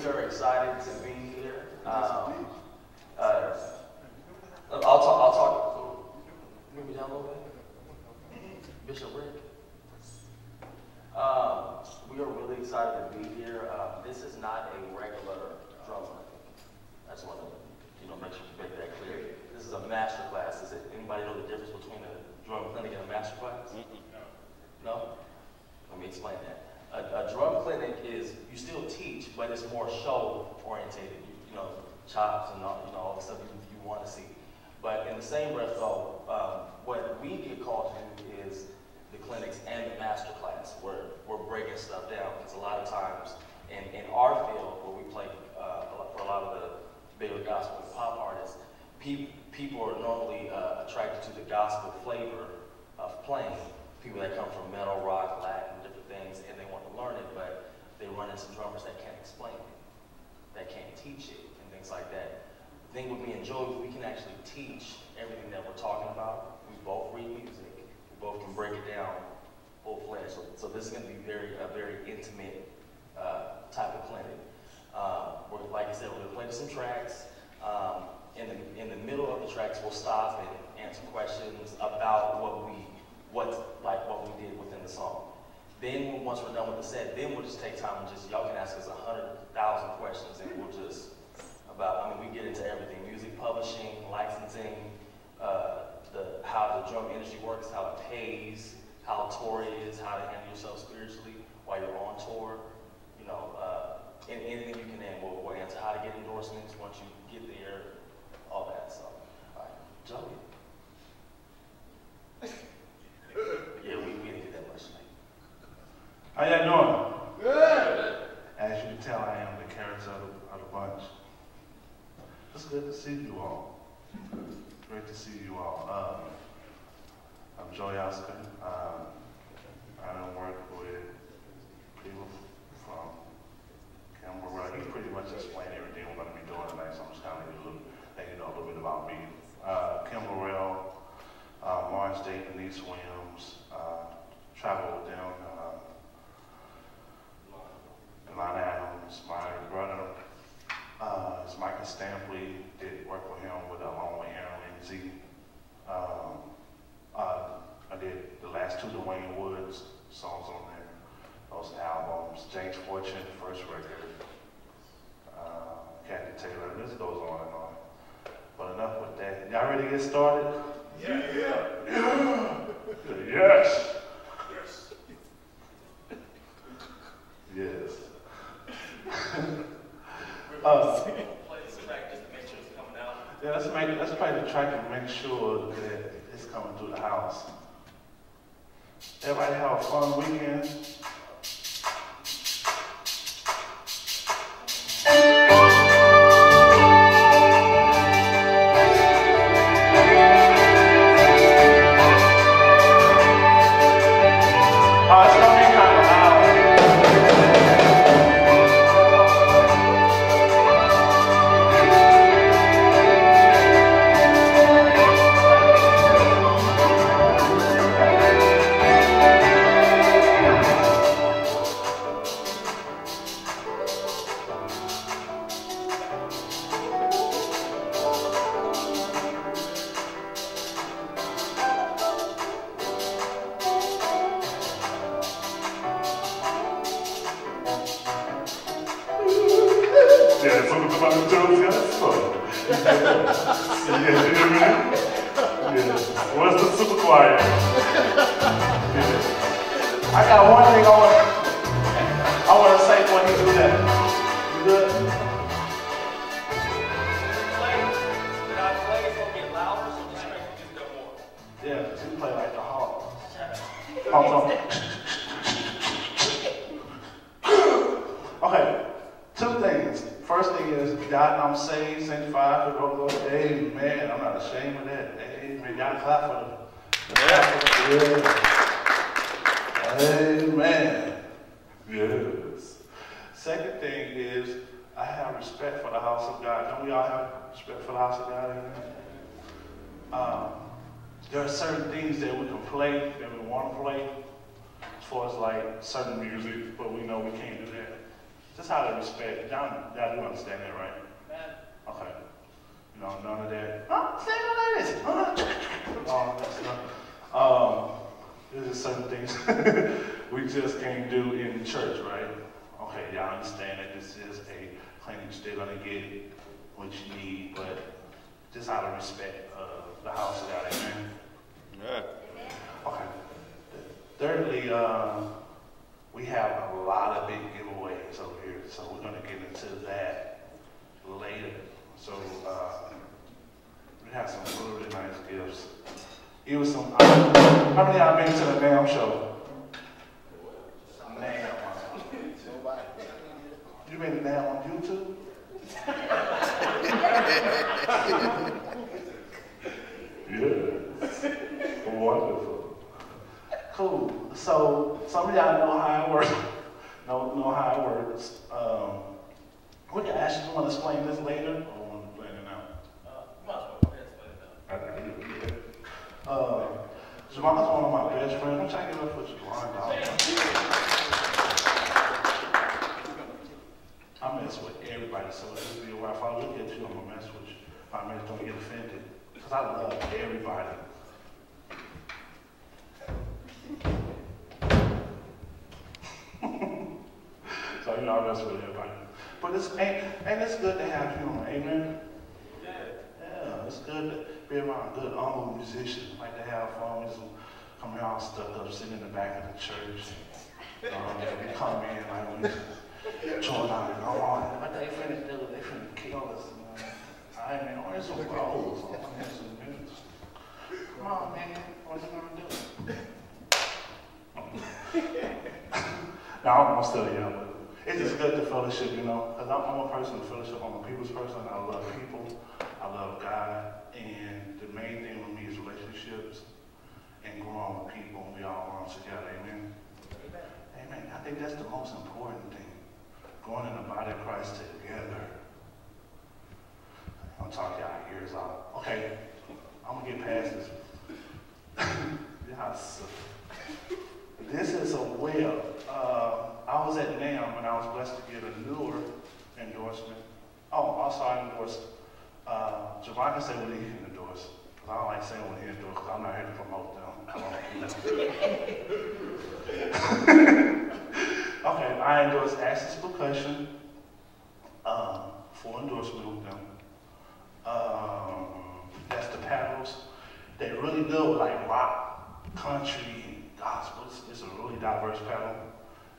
are excited to be here. I'll talk. Move me down a little bit. Bishop Rick. We are really excited to be here. This is not a regular drum clinic. I just want to, make sure you make that clear. This is a master class. Does anybody know the difference between a drum clinic and a master class? No? Let me explain that. A drum clinic is, you still teach, but it's more show orientated. Chops and all the stuff you want to see. But in the same breath, though, what we get called to do is the clinics and the master class, where we're breaking stuff down. Because a lot of times in our field, where we play for a lot of the bigger gospel and pop artists, people are normally attracted to the gospel flavor of playing. People that come from metal, rock, Latin, different things, and they want to learn it, but they run into drummers that can't explain it, that can't teach it, and things like that. The thing with me and Joey, we can actually teach everything that we're talking about. We both read music. We both can break it down full-fledged. So this is going to be a very intimate type of clinic. Like I said, we're going to play some tracks. In the middle of the tracks, we'll stop and answer questions about what we did within the song. Then once we're done with the set, then we'll just take time and y'all can ask us 100,000 questions, and we'll just we get into everything: music publishing, licensing, how the drum industry works, how it pays, how tour is, how to handle yourself spiritually while you're on tour. And anything you can name, we'll answer how to get endorsements once you get there, all that. So, all right, Joey. Yeah, we didn't get that much tonight. How y'all doing? Good. As you can tell, I am the character of the bunch. It's good to see you all. Great to see you all. I'm Joey Oscar. I don't work with people from Campbell. He pretty much explained everything we're going to be doing tonight, so I'm just kind of letting you know a little bit about me. Kim Burrell, Lawrence Day, Denise Williams, travel with them. Lana Adams, my brother, is Michael Stampley, did work with him along with Aaron Lindsay. I did the last two Dwayne Woods songs on there, those albums. James Fortune, first record. Kathy Taylor, and this goes on and on. But enough with that. Y'all ready to get started? Yeah. Yes. Yes. Yeah, let's play the track and make sure that it's coming through the house. Everybody have a fun weekend. There are certain things that we can play, that we want to play, as far as like certain music, but we know we can't do that Just out of respect. Y'all do understand that, right? Okay. You know, none of that. Oh, stand like this. All that stuff. There's just certain things we just can't do in church, right? Okay, y'all understand that this is a clinic. You're still gonna get what you need, but just out of respect of the house of God, amen? Yeah. Okay. Thirdly, we have a lot of big giveaways over here, so we're gonna get into that later. So we have some really nice gifts. It was some. How many of y'all been to the NAM show? NAM. You been to NAM on YouTube? Yeah. Wonderful. Cool. So some of y'all know how it works. know how it works. We can actually want to explain this later, or want to explain it now? Javon's one of my best friends. I'm trying to give up for Javon, dog. I mess with everybody, so this will be a while. If I look at you, I'm gonna mess with you. I mean, don't get offended, because I love everybody. So you know, I mess with everybody. But it's good to have humor, amen? Yeah, it's good to be around good humble musicians. Like to have fun. We just come here all stuck up, sitting in the back of the church. We come in like we join out and go on. What they finna do? They finna kill us. I mean, where's some rolls? Come on, man. What you gonna do? No, I'm still young, but it's just good to fellowship, you know, because I'm a person of fellowship. I'm a people's person. I love people. I love God. And the main thing with me is relationships and growing with people. And we all grow together. Amen? Amen. I think that's the most important thing. Going in the body of Christ together. I'm talking y'all ears out. Okay, I'm going to get past this. Yes. This is a well. I was at NAM and I was blessed to get a newer endorsement. Oh, also I endorsed. Javon can say what he can endorse. Because I don't like saying what he endorsed because I'm not here to promote them. Okay, I endorsed Access Percussion for endorsement with them. That's the paddles. They really do like rock, country, gospel. It's a really diverse paddle,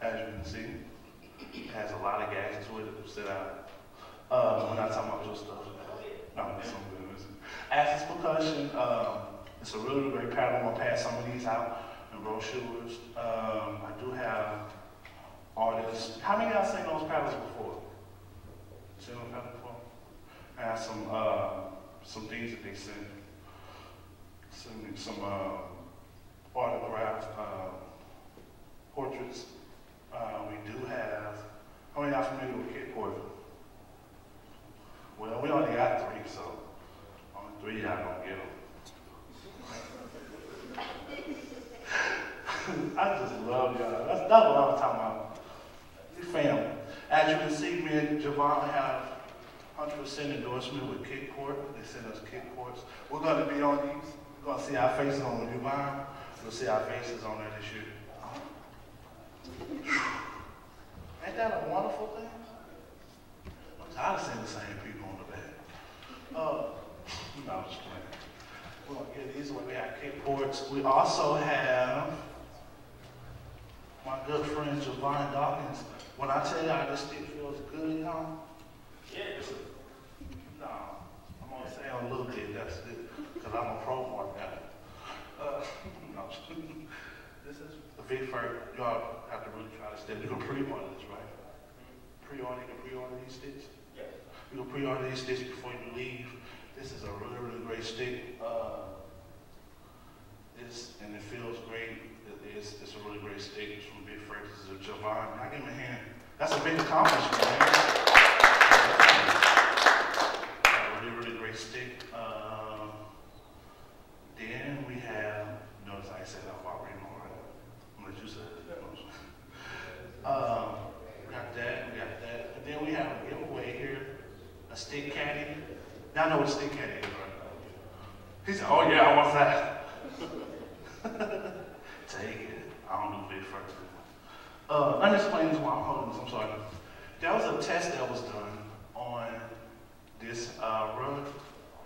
as you can see. It has a lot of gas to it. Sit out. We're not talking about your stuff. No, it's some good. Access Percussion. It's a really great paddle. I'm gonna pass some of these out in brochures. I do have artists. How many of y'all seen those paddles before? Seen those paddles before? I have some things that they sent. Some autographed portraits. We do have. How many of y'all familiar with Kid Porter? Well, we only got 3, so only 3 y'all gonna get them. I just love y'all. That's what I'm talking about. We family. As you can see, me and Javon have 100% endorsement with Kickport. They send us Kickports. We're going to be on these. We're going to see our faces on the new line. We'll see our faces on there this year. Ain't that a wonderful thing? I'm tired of seeing the same people on the back. No, I'm just playing. We're going to get these away. We have Kickports. We also have my good friend Javon Dawkins. When I tell y'all this stick feels good, y'all. Yeah. No, I'm going to say a little bit, that's it. Because I'm a pro mark guy. No, this is the big first. Y'all have to really try to stay. You can pre-order this, right? You can pre-order these sticks? Yeah. You can pre-order these sticks before you leave. This is a really, really great stick. And it feels great. It's a really great stick. It's from Big First. This is a Javon. I give him a hand. That's a big accomplishment, man. A really, really great stick. Then we have, notice I said that while reading on. I'm going to let you say it. We got that. a stick caddy. Y'all know what a stick caddy is, right? He said, oh yeah, I want that. Take it. I don't do big first. Let me explain this while I'm holding this, I'm sorry. There was a test that was done on this rug.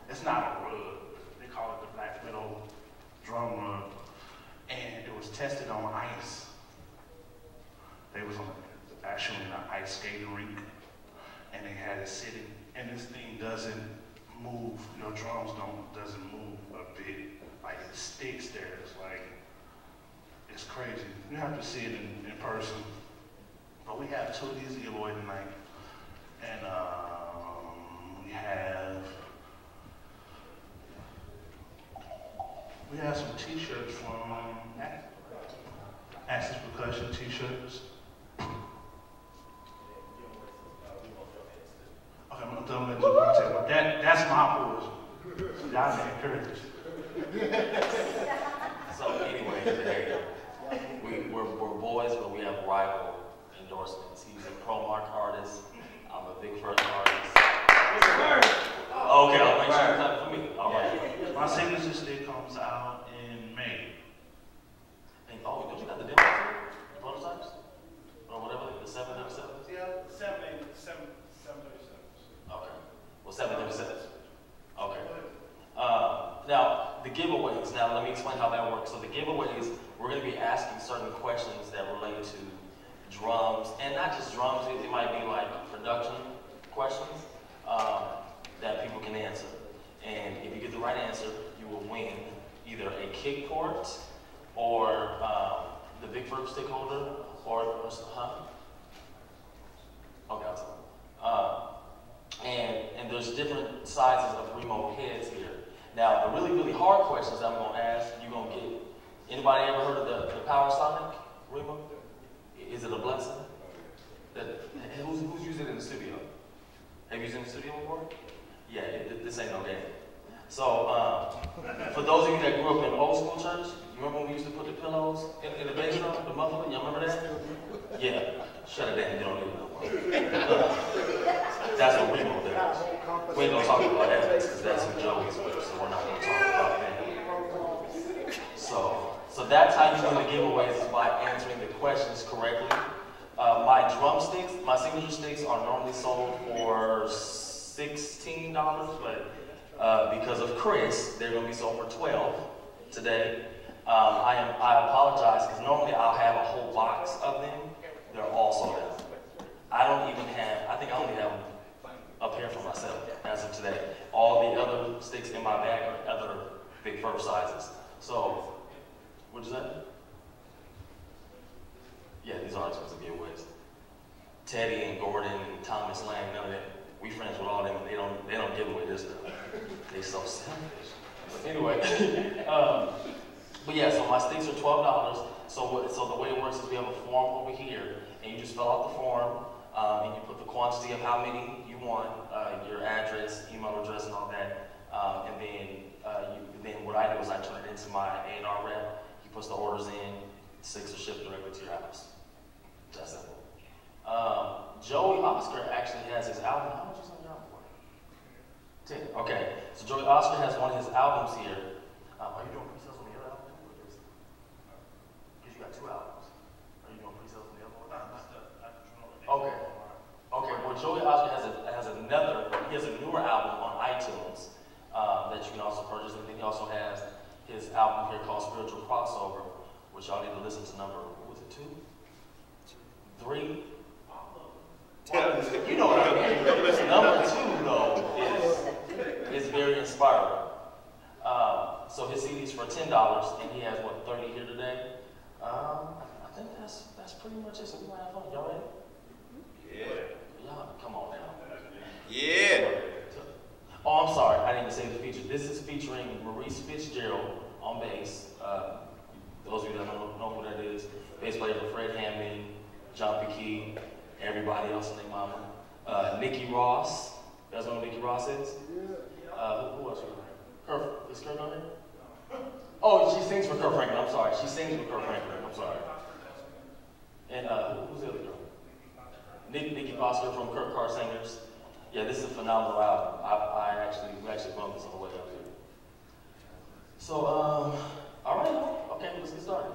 It's not a rug. They call it the Black Widow drum rug. And it was tested on ice. They was actually in an ice skating rink. And they had it sitting. And this thing doesn't move. Your drums doesn't move a bit. Like it sticks there. It's like, it's crazy. You have to see it in person. But we have 2 of these to give away tonight. And we have some t-shirts from Access Percussion t-shirts. Okay, I'm done with you. That's my portion. Y'all be encouraged. So anyway, today, we're boys, but we have rival endorsements. He's a Pro Mark artist. I'm a Big First artist. Okay, I'll make sure it's not for me. All right. My signature stick comes out in May. And, don't you got the demos here? Prototypes? Or whatever, the 737s? Yeah, 737. Okay. Well, 737. Okay. Now, the giveaways. Now, let me explain how that works. So the giveaways, we're going to be asking certain questions that relate to drums, and not just drums. It might be like production questions that people can answer. And if you get the right answer, you will win either a kick port or the Big Verb stick holder or Okay, I'll tell you. And there's different sizes of remote heads here. Now, the really, really hard questions I'm going to ask, you're going to get. Anybody ever heard of the Power Sonic remote? Is it a blessing? Who's used it in the studio? Have you used it in the studio before? Yeah, this ain't no game. So, for those of you that grew up in old school church, you remember when we used to put the pillows in the bedroom, the muffler? Y'all remember that? Yeah. Shut it down, you don't need it no more. That's what remote there. We ain't gonna talk about that because that's who Joey's with, so we're not gonna talk about that. So that's how you win the giveaways, is by answering the questions correctly. My drumsticks, my signature sticks are normally sold for $16, but because of Chris, they're gonna be sold for $12 today. I apologize because normally I'll have a whole box of them. They're all sold out. I think I only have a pair for myself as of today. All the other sticks in my bag are other Big Fur sizes. So, what'd you say? Yeah, these are expensive giveaways. Teddy and Gordon and Thomas Lang, none of that. We friends with all them. They don't give away this stuff. They so selfish. But anyway, but yeah. So my sticks are $12. So the way it works is we have a form over here, and you just fill out the form, and you put the quantity of how many you want, your address, email address, and all that, and then what I do is I turn it into my A&R rep. He puts the orders in. Sticks are shipped directly to your house. That's simple. Joey Oscar actually has his album. How much is on your album for? 10. Okay. So Joey Oscar has one of his albums here. Are you doing pre-sales on the other album? Because you got 2 albums. Are you doing pre-sales on the other one? Okay. Okay. Well, Joey Oscar has a newer album on iTunes that you can also purchase, and then he also has his album here called Spiritual Crossover, which y'all need to listen to number, what was it, 2? 3? You know what I mean. Number 2, though, is very inspiring. So his CD's for $10, and he has, 30 here today? I think that's pretty much it. So we're gonna have fun. Y'all ready? Yeah. Y'all, come on now. Yeah. Oh, I'm sorry. I didn't even say the feature. This is featuring Maurice Fitzgerald on bass. Those of you that don't know who that is, bass player for Fred Hammond, John P. everybody else and their mama. Nikki Ross. You guys know who Nikki Ross is? Yeah. Who else? Is Kurt on there? Oh, she sings for Kurt Franklin. I'm sorry. She sings with Kurt Franklin. I'm sorry. And who's the other girl? Nikki Foster from Kurt Carr Singers. Yeah, this is a phenomenal album. We actually bumped this on the way up here. So, all right, okay, let's get started.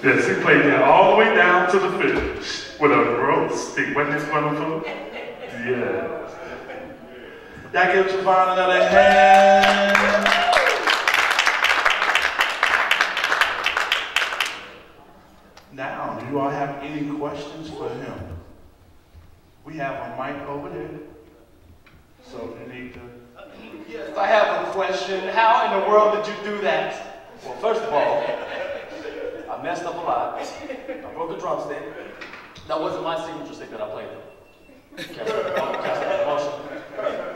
Yes, he played that all the way down to the finish with a growth stick. Wasn't this wonderful? Yeah. Y'all give Javon another hand. Now, do you all have any questions for him? We have a mic over there. So you need to. Yes, I have a question. How in the world did you do that? Well, first of all, I messed up a lot. I broke a drumstick. That wasn't my signature stick that I played with.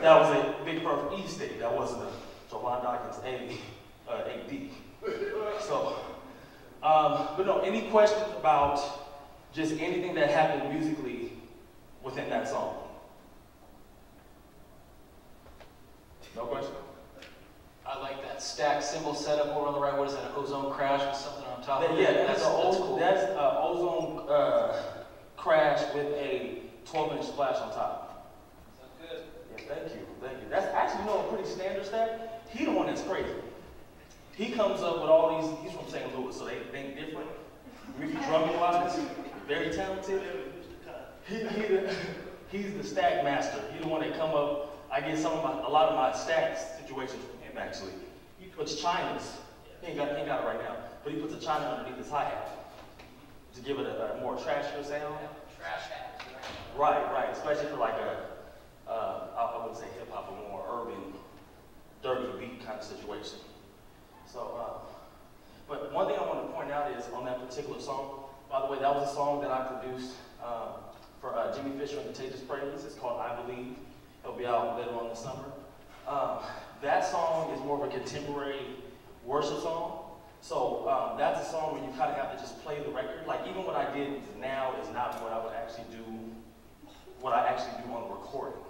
That was a Big Perf E stick. That wasn't a Jovan Dawkins A-D. So, but no, any questions about just anything that happened musically within that song? No question? I like that stack cymbal setup over on the right. What is that, an ozone crash with something on top of it? Yeah, that's cool. That's an ozone crash with a 12-inch splash on top. Sounds good. Yeah, thank you. That's actually, a pretty standard stack. He the one that's crazy. He comes up with all these, he's from St. Louis, so they think different. Ricky drumming wise, very talented. He's the stack master. He's the one that come up. I get a lot of my stack situations from him actually. He puts chinas. He ain't got it right now, but he puts a china underneath his hi-hat to give it a more trashier sound. Trash hat. Right. Especially for like I wouldn't say hip hop, but more urban, dirty beat kind of situation. So, but one thing I want to point out is on that particular song. By the way, that was a song that I produced for Jimmy Fisher and the Contagious Praise. It's called I Believe. It'll be out later on this summer. That song is more of a contemporary worship song. So that's a song where you kind of have to just play the record. Like even what I did now is not what I would actually do, what I actually do on the recording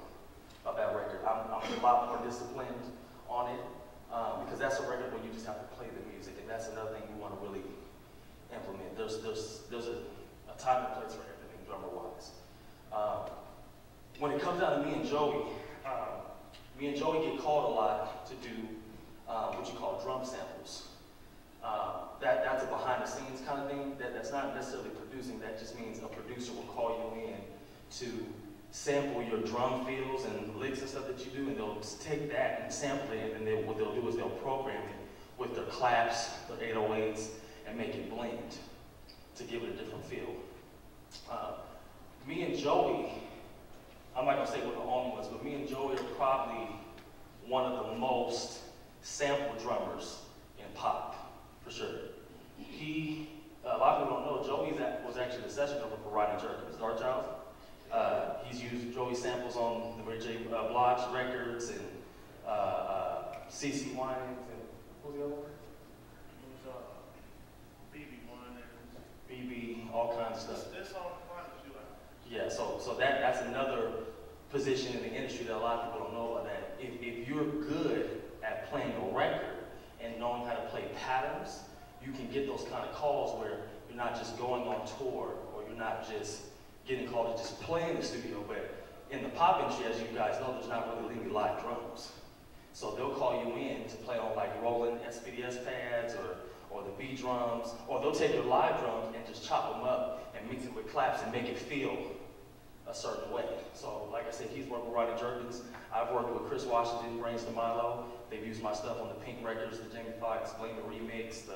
of that record. I'm a lot more disciplined on it because that's a record where you just have to play the music, and that's another thing you want to really implement. There's a time and place for everything drummer-wise. When it comes down to me and Joey get called a lot to do what you call drum samples. That's a behind-the-scenes kind of thing. That's not necessarily producing. That just means a producer will call you in to sample your drum fills and licks and stuff that you do, and they'll take that and sample it, and then what they'll do is they'll program it with their claps, their 808s, and make it blend to give it a different feel. Me and Joey, I'm not gonna say we're the only ones, but me and Joey are probably one of the most sampled drummers in pop, for sure. A lot of people don't know, Joey was actually the session drummer for Rodney Jerkins, Dark Child. He's used Joey samples on the Ray J. Blige records and CC Wines and what was the other one? It was BB Wine and BB, all kinds of stuff. This song you like. Yeah, so that's another position in the industry that a lot of people don't know about. That if you're good at playing a record and knowing how to play patterns, you can get those kind of calls where you're not just going on tour or you're not just getting called to just play in the studio. But in the pop industry, as you guys know, there's not really any live drums. So they'll call you in to play on like rolling SPDS pads or the B drums, or they'll take your live drums and just chop them up and mix it with claps and make it feel a certain way. So like I said, he's worked with Rodney Jerkins. I've worked with Chris Washington, Brains to Milo. They've used my stuff on the Pink records, the Jamie Foxx, Blame the Remix,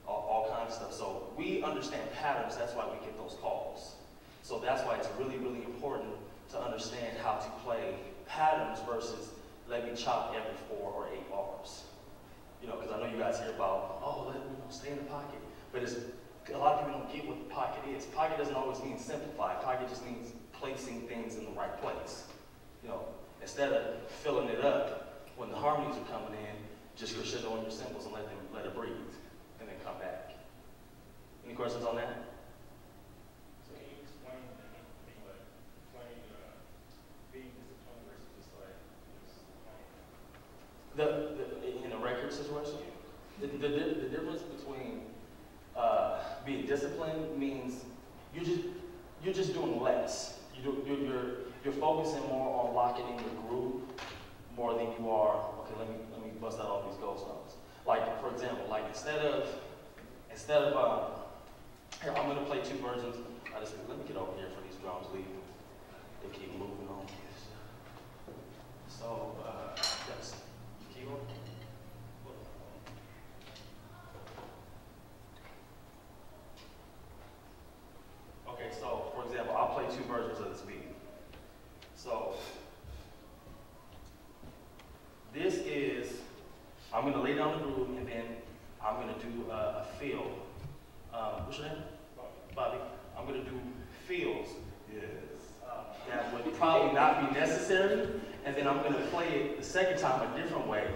all kinds of stuff. So we understand patterns, that's why we get those calls. So that's why it's really, really important to understand how to play patterns versus let me chop every 4 or 8 bars. Because I know you guys hear about, stay in the pocket. But a lot of people don't get what the pocket is. Pocket doesn't always mean simplified. Pocket just means placing things in the right place. Instead of filling it up when the harmonies are coming in, just crescendo on your cymbals and let it breathe, and then come back. Any questions on that? So can you explain being disciplined versus just like In a record situation, the difference between being disciplined means you're just doing less. You're focusing more on locking in your groove more than you are. Okay, let me bust out all these ghost notes. Like for example, like instead of versions. Let me get over here for these drums leaving. They keep moving on. So, yes, keyboard. Okay, so for example, I'll play two versions of this beat. So, this is, I'm going to lay down the groove and then I'm going to do a fill. What's your name? Bobby. I'm going to do fills. Yes. That would probably not be necessary, and then I'm going to play it the second time a different way.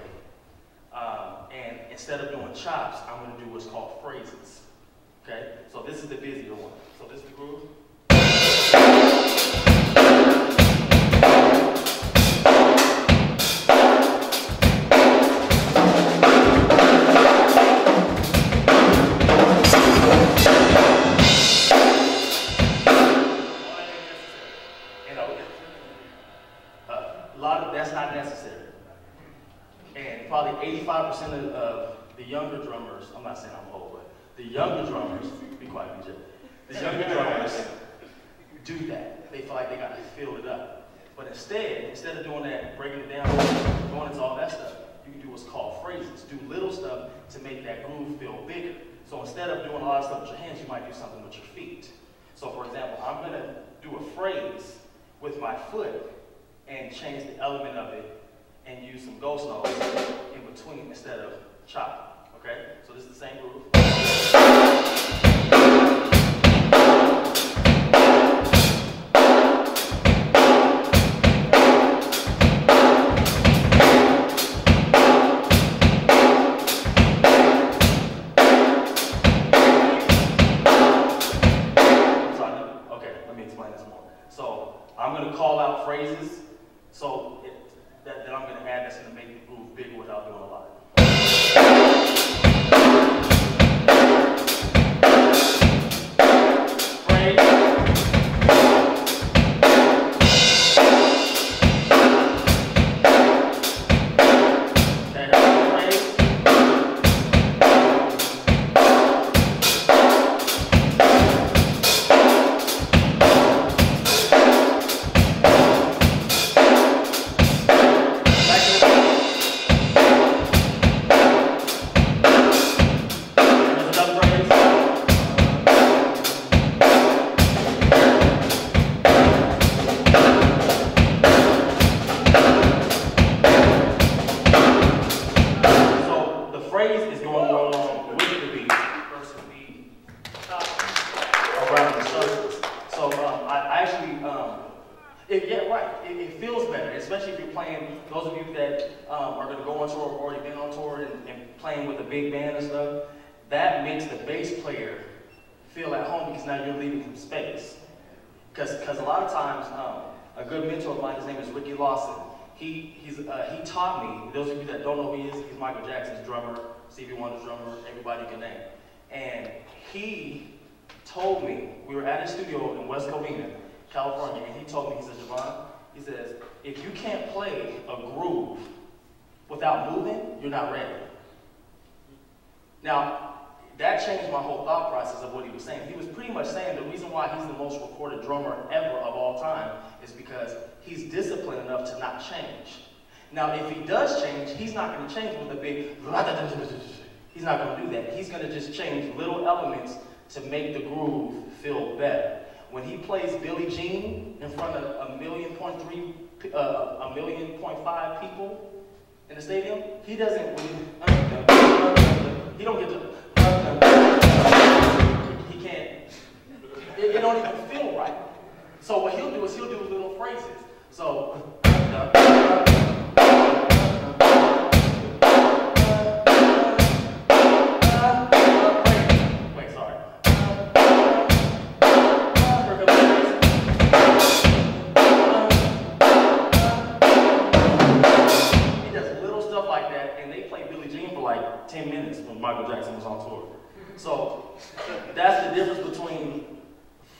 And instead of doing chops, I'm going to do what's called phrases. Okay? So this is the busier one. So this is the groove. That's not necessary. And probably 85% of the younger drummers, I'm not saying I'm old, but the younger drummers, be quiet, BJ. The younger drummers do that. They feel like they got to fill it up. But instead of doing that, breaking it down, going into all that stuff, you can do what's called phrases. Do little stuff to make that groove feel bigger. So instead of doing a lot of stuff with your hands, you might do something with your feet. So for example, I'm going to do a phrase with my foot and change the element of it and use some ghost notes in between instead of chop. Okay? So this is the same groove. Okay, let me explain this more. So I'm going to call out phrases. So that I'm going to add that's going to make the groove bigger without doing a lot. Phrase. Okay, phrase. It feels better, especially if you're playing, those of you that are going to go on tour or already been on tour and playing with a big band and stuff, that makes the bass player feel at home because now you're leaving some space. Because a lot of times, a good mentor of mine, his name is Ricky Lawson, he taught me, those of you that don't know who he is, he's Michael Jackson's drummer, Stevie Wonder's drummer, everybody can name. And he told me, we were at his studio in West Covina, California, and he told me, he said, Javon, he says, if you can't play a groove without moving, you're not ready. Now, that changed my whole thought process of what he was saying. He was pretty much saying the reason why he's the most recorded drummer ever of all time is because he's disciplined enough to not change. Now, if he does change, he's not going to change with a big, he's not going to do that. He's going to just change little elements to make the groove feel better. When he plays Billie Jean in front of 1.5 million people in the stadium, he doesn't, he don't get to, he can't, it don't even feel right. So what he'll do is he'll do little phrases. So, wait, sorry. He does little stuff like that, and they play Billie Jean for like 10 minutes when Michael Jackson was on tour. So that's the difference between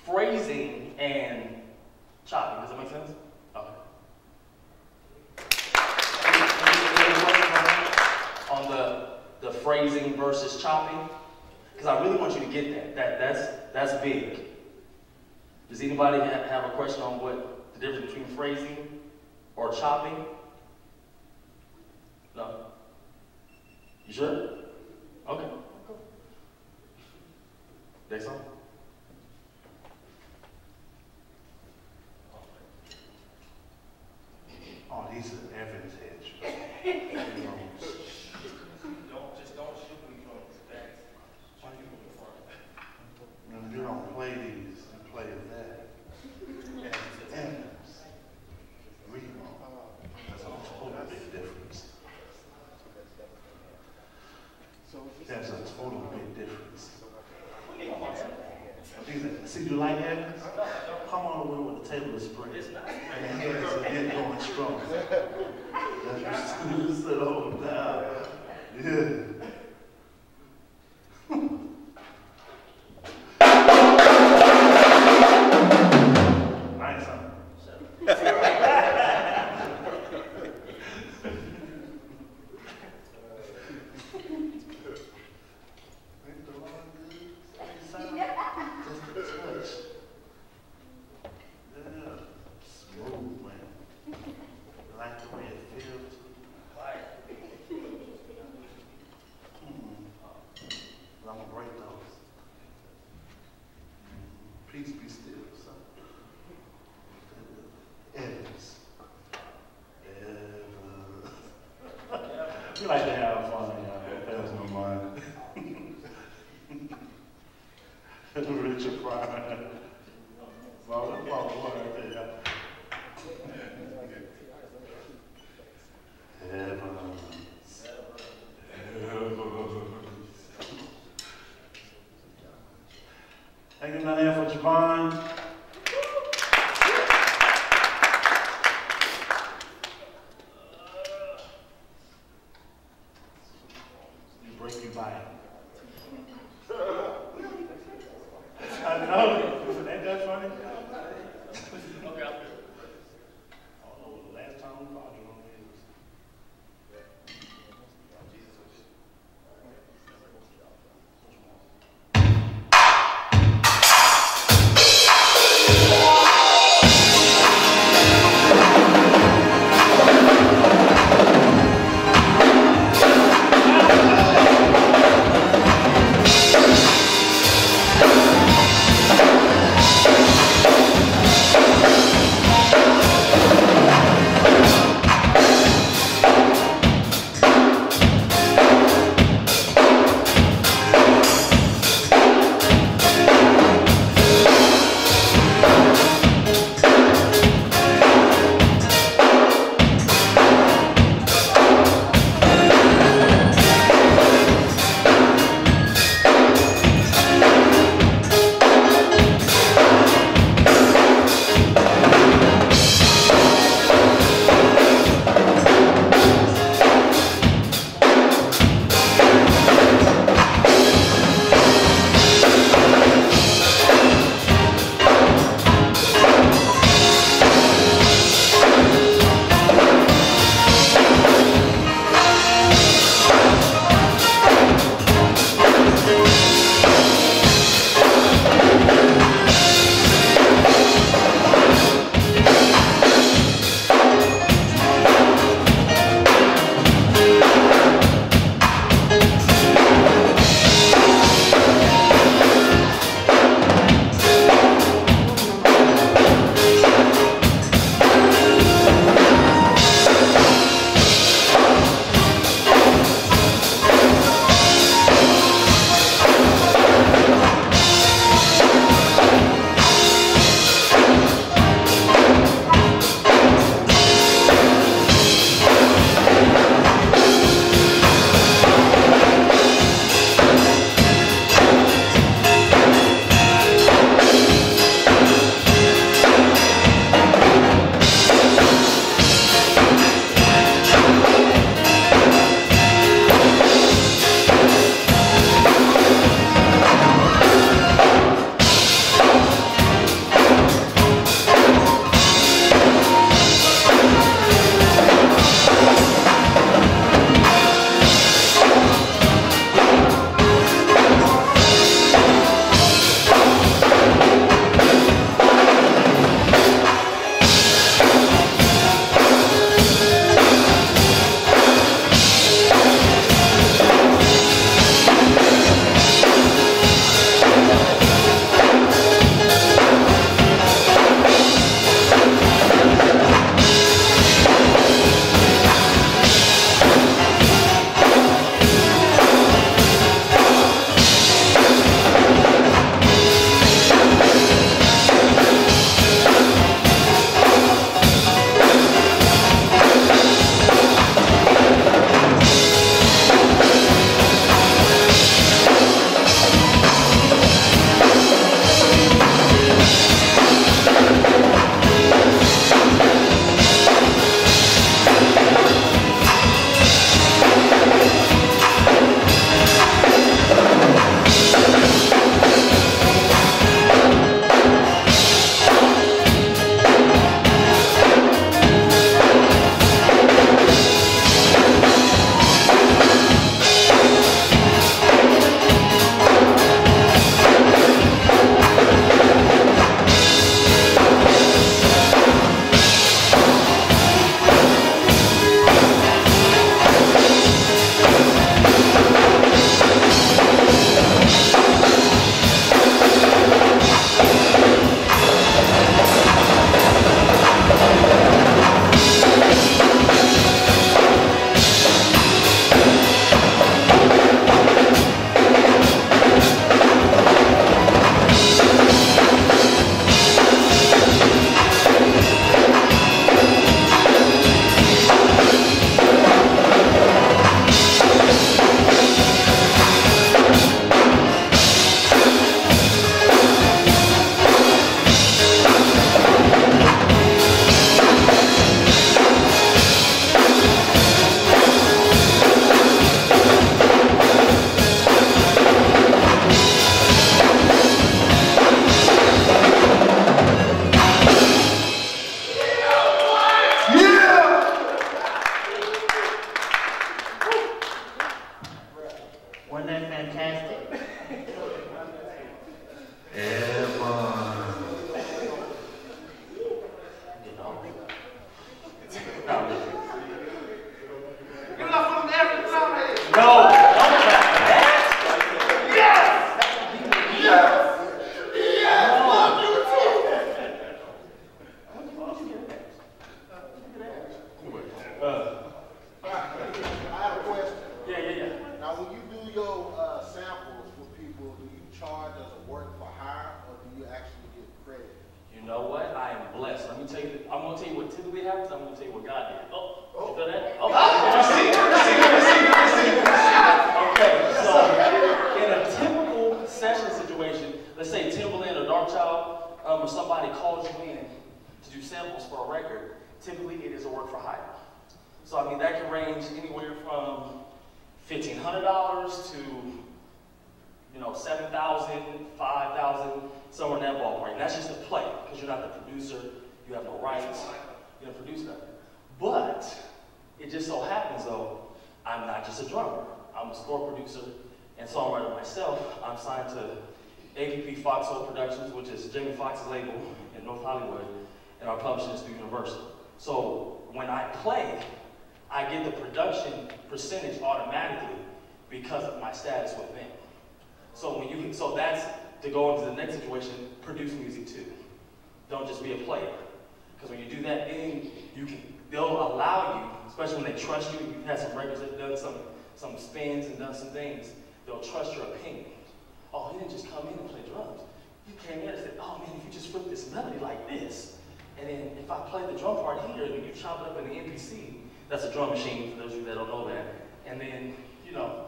phrasing and chopping. Does that make sense? Okay. On the phrasing versus chopping, because I really want you to get that. That's big. Does anybody have a question on what the difference between phrasing or chopping? No? You sure? Okay. Next one. Oh, these are Evans hedge. Don't shoot me from the back. Shoot me from the front. No, you don't play these, you play that. Evans. Remo. That's a total big difference. That's a total big difference. See, you like Evans? Come on over with the table is spread. And the hands are getting going strong. That's just sit over down. Yeah. Nice, huh? Ain't the Lord good? Just a touch. Yeah. Smooth, man. Like the way it feels. But I'm gonna break those. Peace be still, son. Evans. We like to have fun, y'all. There's no mind. Richard Pryor. Well, that's about one right there. Evans. Thank you, man, for Javon. You break your bite. I know. Ain't that funny? Okay, I'll do it. I don't know the last time we called you on this. know what? I am blessed. Let me tell you, I'm going to tell you what typically happens. I'm going to tell you what God did. Oh, you feel that? Oh, okay, so in a typical session situation, let's say Timberland or Dark Child, or somebody calls you in to do samples for a record, typically it is a work for hire. So I mean, that can range anywhere from $1,500 to, you know, $7,000, $5,000, somewhere in that ballpark. And that's just to play, because you're not the producer, you have no rights, you don't produce nothing. But it just so happens, though, I'm not just a drummer. I'm a score producer and songwriter myself. I'm signed to APP Foxhole Productions, which is Jamie Foxx's label in North Hollywood, and our publishing is through Universal. So when I play, I get the production percentage automatically because of my status with them. So that's to go into the next situation, produce music too. Don't just be a player. Because when you do that, then they'll allow you, especially when they trust you, you've had some records that have done some spins and done some things, they'll trust your opinion. Oh, he didn't just come in and play drums. He came in and said, oh man, if you just flip this melody like this, and then if I play the drum part here, and then you chop it up in the MPC, that's a drum machine for those of you that don't know that, and then, you know,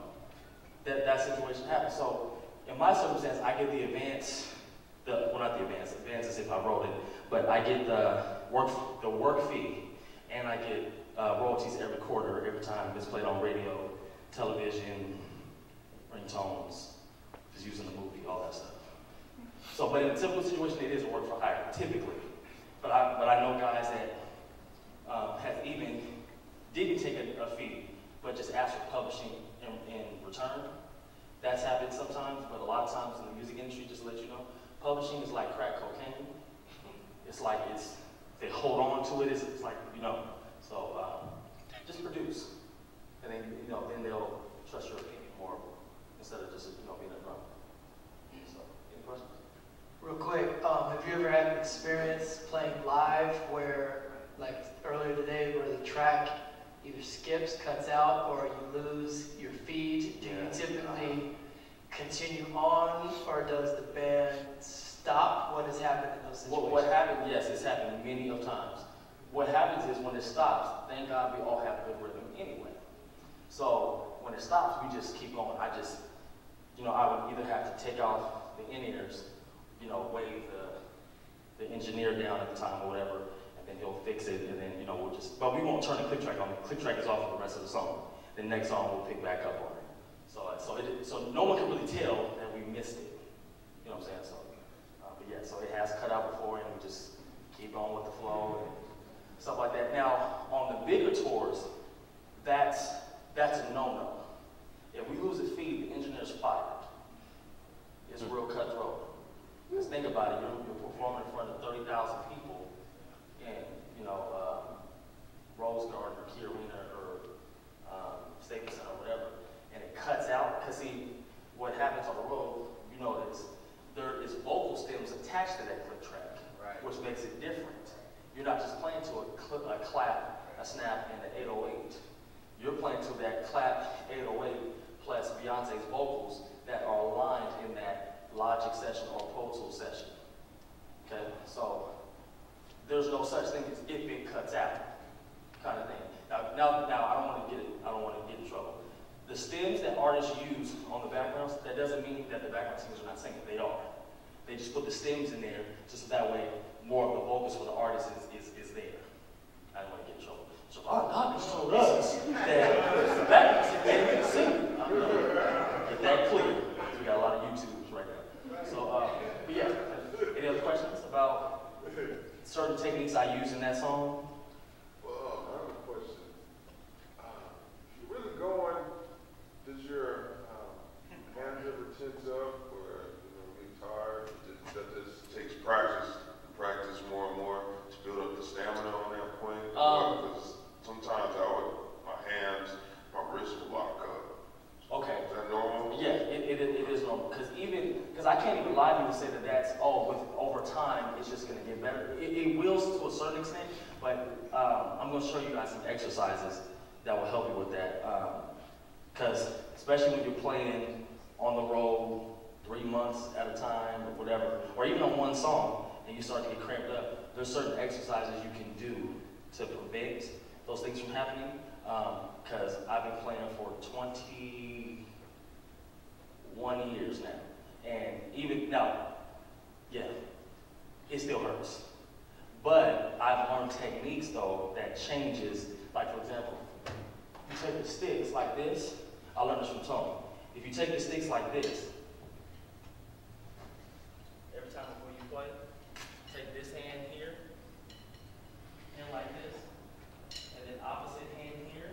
that situation happens. So in my circumstance, I get the advance, advance is if I wrote it, but I get the work fee, and I get royalties every quarter, every time it's played on radio, television, ringtones, just using the movie, all that stuff. So, but in a typical situation, it is a work for hire, typically. But I know guys that have even didn't take a fee, but just asked for publishing in return. That's happened sometimes, but a lot of times in the music industry, just to let you know, publishing is like crack cocaine. It's like they hold on to it. It's like, you know, so just produce, and then then they'll trust your opinion more instead of just being a drummer. So, any questions? Real quick, have you ever had an experience playing live where, like earlier today, where the track either skips, cuts out, or you lose your feed? Do you typically continue on, or does the band stop? What has happened in those situations? What happened, yes, it's happened many of times. What happens is when it stops, thank God we all have good rhythm anyway. So when it stops, we just keep going. I would either have to take off the in-ears, wave the engineer down at the time or whatever, and then he'll fix it, and then, but we won't turn the click track on. The click track is off for the rest of the song. The next song we'll pick back up on it. So no one can really tell that we missed it. You know what I'm saying? But yeah, so it has cut out before, and we just keep going with the flow and stuff like that. Now, on the bigger tours, that's a no-no. If we lose a feed, the engineer's fired. It's real cutthroat. Just think about it, you're performing in front of 30,000 people in, Rose Garden or Key Arena or Staples Center or whatever, and it cuts out, because see, what happens on the road, there is vocal stems attached to that click track, right, which makes it different. You're not just playing to a clap, a snap, and an 808. You're playing to that clap 808 plus Beyonce's vocals that are aligned in that Logic session or Pro Tools session. Okay, so there's no such thing as if it cuts out, kind of thing. Now I don't want to get in trouble. The stems that artists use on the backgrounds, that doesn't mean that the background singers are not singing. They are. They just put the stems in there just so that way more of the vocals for the artist is there. I don't want to get in trouble. So our doctors told us that the background singers can't sing. Get that clear. We got a lot of YouTubers right now. So, but yeah, any other questions about certain techniques I use in that song? Well, I have a question. If you're really going, does your hands ever tense up or get tired? That just takes practice more and more to build up the stamina on that point? Because sometimes my hands, my wrists will lock up. Okay. Is that normal? Yeah, it is normal. Because I can't even lie to you and say that over time, it's just going to get better. It will to a certain extent, but I'm going to show you guys some exercises that will help you with that. Because especially when you're playing on the road 3 months at a time or whatever, or even on one song, and you start to get cramped up, there's certain exercises you can do to prevent those things from happening. Because I've been playing for 21 years now. And even now, yeah, it still hurts. But I've learned techniques though that changes, like for example, you take the sticks like this. I learned this from Tony. If you take the sticks like this, every time before you play, take this hand here, and like this, and then opposite hand here,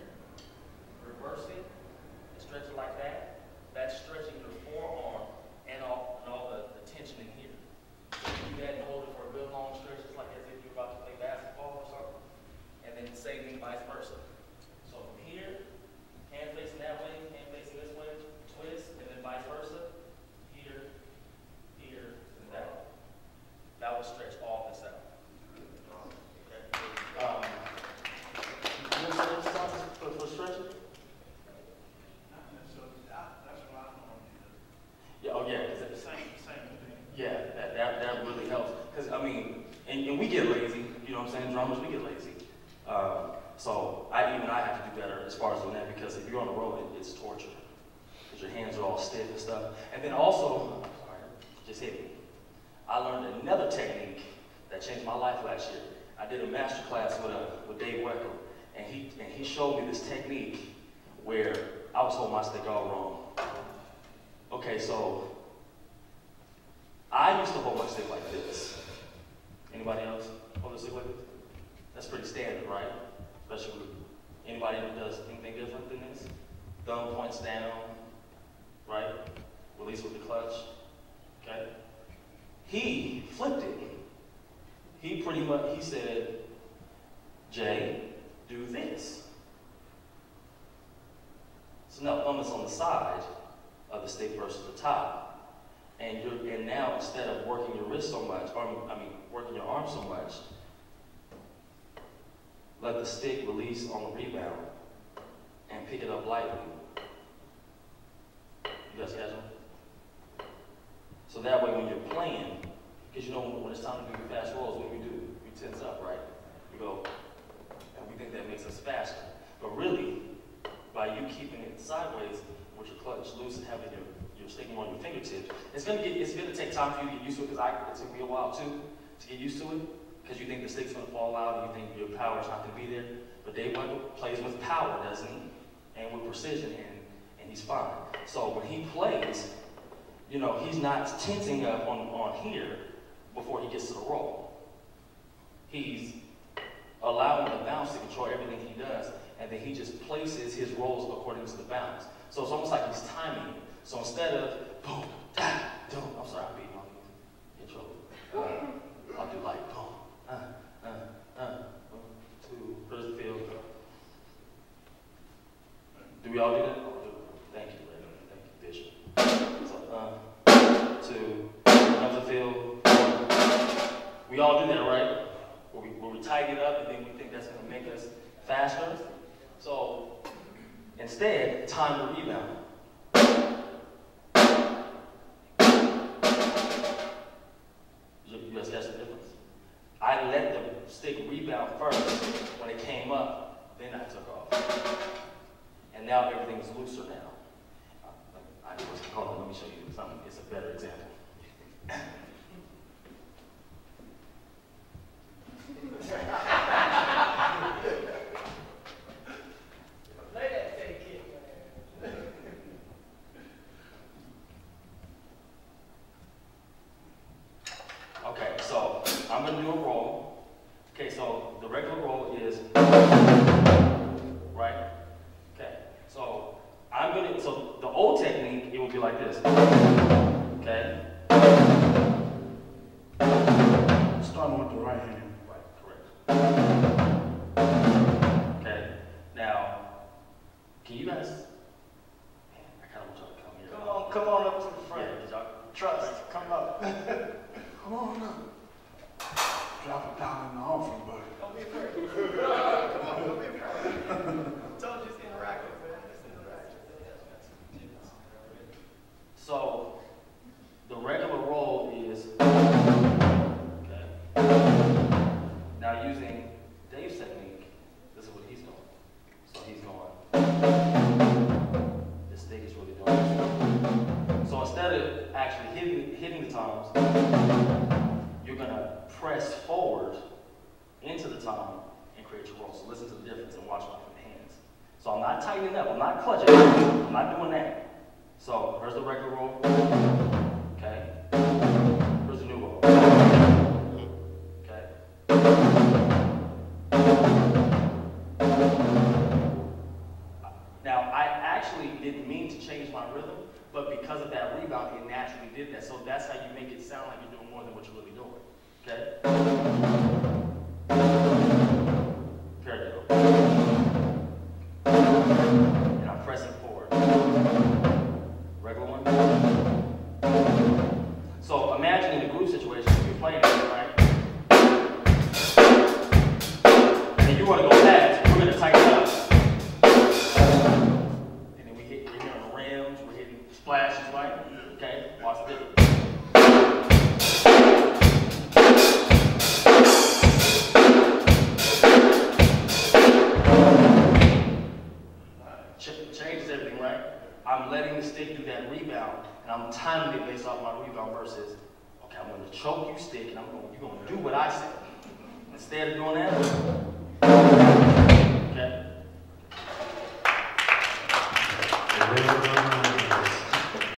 reverse it, and stretch it like that. That's stretching your forearm and all the tension in here. So you do that and hold it for a good long stretch, just like as if you're about to play basketball or something, and then same thing vice versa. So from here, hand facing that way, hand facing this way, twist, and then vice versa. Here, here, and that way. That will stretch all this out. Okay. You know some exercises for stretching? Yeah, oh yeah, same thing. Yeah, that really helps. Because I mean, and we get lazy, you know what I'm saying? Drummers, we get lazy. So I have to do better as far as doing that, because if you're on the road, it's torture. Because your hands are all stiff and stuff. And then also, sorry, just hit me. I learned another technique that changed my life last year. I did a master class with Dave Weckler, and he showed me this technique where I was holding my stick all wrong. Okay, so I used to hold my stick like this. Anybody else hold a stick like this? That's pretty standard, right? Especially with anybody who does anything different than this. Thumb points down, right? Release with the clutch, okay? He flipped it. He pretty much, he said, Jay, do this. So now thumb is on the side of the stick versus the top. And now instead of working your wrist so much, working your arm so much, let the stick release on the rebound and pick it up lightly. You guys catch them? So that way when you're playing, because you know when it's time to do fast rolls, what we do? We tense up, right? We go, and we think that makes us faster. But really, by you keeping it sideways with your clutch loose and having your stick more on your fingertips, it's gonna take time for you to get used to it, because it took me a while too to get used to it, because you think the stick's gonna fall out and you think your power's not gonna be there. But Dave Weckler plays with power, doesn't he? And with precision, and he's fine. So when he plays, you know, he's not tensing up on here before he gets to the roll. He's allowing the bounce to control everything he does, and then he just places his rolls according to the bounce. So it's almost like he's timing it. So instead of boom, da, boom, I'm sorry, I'm beating on you. In trouble. I'll do like boom, boom, two, first field. Do we all do that? Thank you, Reverend. Thank you, Bishop. So, two, comes the field, one. We all do that, right? Where we tighten it up and then we think that's going to make us faster. So, instead, time to rebound. You guys catch the difference? I let the stick rebound first. When it came up, then I took off. And now everything's looser now. Hold on, let me show you something. It's a better example. Okay, so I'm going to do a roll. Okay, so the regular roll is right. Okay, so so the old technique, it would be like this. Okay. Starting with the right hand. Right, correct. Okay, now, can you guys, man, I kind of want y'all to come here. Come on up to the front. Yeah, y'all, Trust, come up. Come on up. Drop it down in the offering bucket. Don't be afraid. Come on, don't be afraid. I told you it's interactive, man. It's interactive. So, the regular roll is, okay, you're gonna press forward into the tom and create your roll. So listen to the difference and watch my hands. So I'm not tightening up, I'm not clutching, I'm not doing that. So here's the regular roll, okay? Here's the new roll, okay? Now, I actually didn't mean to change my rhythm, but because of that rebound, it naturally did that. So that's how you make it sound like you're doing more than what you're really doing, okay? There you go. And I'm pressing forward. Regular one. So imagine in a group situation, if you're playing it, right? And you want to go fast, we're going to tighten up. And then we're hitting on the rims, we're hitting splashes, right? Okay, watch the difference. Changes everything, right? I'm letting the stick do that rebound, and I'm timing it based off my rebound versus, okay, I'm going to choke you stick, and you're going to do what I say. Instead of doing that, okay?